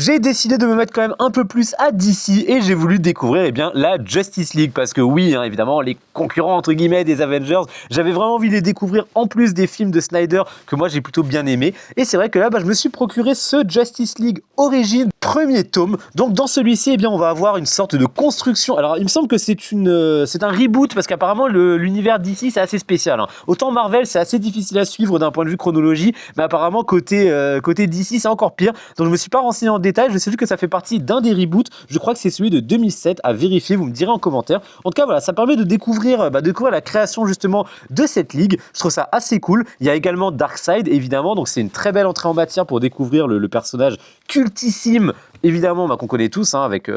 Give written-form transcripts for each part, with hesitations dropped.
j'ai décidé de me mettre quand même un peu plus à DC et j'ai voulu découvrir la Justice League parce que oui, évidemment, les concurrents entre guillemets des Avengers, j'avais vraiment envie de les découvrir en plus des films de Snyder que moi j'ai plutôt bien aimé. Et c'est vrai que là, je me suis procuré ce Justice League Origins premier tome. Donc dans celui-ci, on va avoir une sorte de construction. Alors il me semble que c'est un reboot parce qu'apparemment l'univers DC c'est assez spécial. Autant Marvel c'est assez difficile à suivre d'un point de vue chronologie, mais apparemment côté DC c'est encore pire. Donc je me suis pas renseigné en détail, je sais juste que ça fait partie d'un des reboots. Je crois que c'est celui de 2007 à vérifier, vous me direz en commentaire. En tout cas voilà, ça permet de découvrir la création justement de cette ligue. Je trouve ça assez cool. Il y a également Darkseid évidemment, donc c'est une très belle entrée en matière pour découvrir le personnage cultissime évidemment qu'on connaît tous avec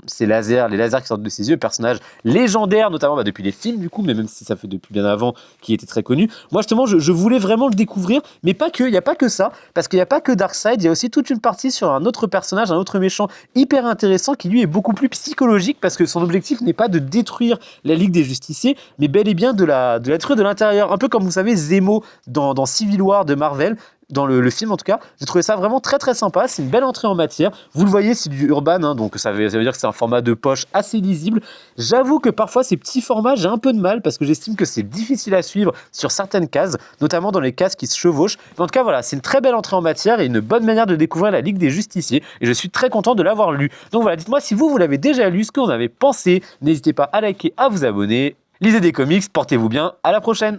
ses lasers, les lasers qui sortent de ses yeux, personnage légendaire notamment depuis les films du coup, mais même si ça fait depuis bien avant qui était très connu. Moi justement je voulais vraiment le découvrir, mais pas que, il n'y a pas que ça, parce qu'il n'y a pas que Darkseid, il y a aussi toute une partie sur un autre personnage, un autre méchant hyper intéressant qui lui est beaucoup plus psychologique parce que son objectif n'est pas de détruire la Ligue des Justiciers, mais bel et bien de la détruire de l'intérieur, un peu comme vous savez Zemo dans Civil War de Marvel. Dans le film en tout cas, j'ai trouvé ça vraiment très très sympa, c'est une belle entrée en matière, vous le voyez c'est du urban, donc ça veut dire que c'est un format de poche assez lisible. J'avoue que parfois ces petits formats j'ai un peu de mal parce que j'estime que c'est difficile à suivre sur certaines cases, notamment dans les cases qui se chevauchent, mais en tout cas voilà, c'est une très belle entrée en matière et une bonne manière de découvrir la Ligue des Justiciers et je suis très content de l'avoir lu. Donc voilà, dites-moi si vous l'avez déjà lu, ce que vous en avez pensé, n'hésitez pas à liker, à vous abonner, lisez des comics, portez-vous bien, à la prochaine.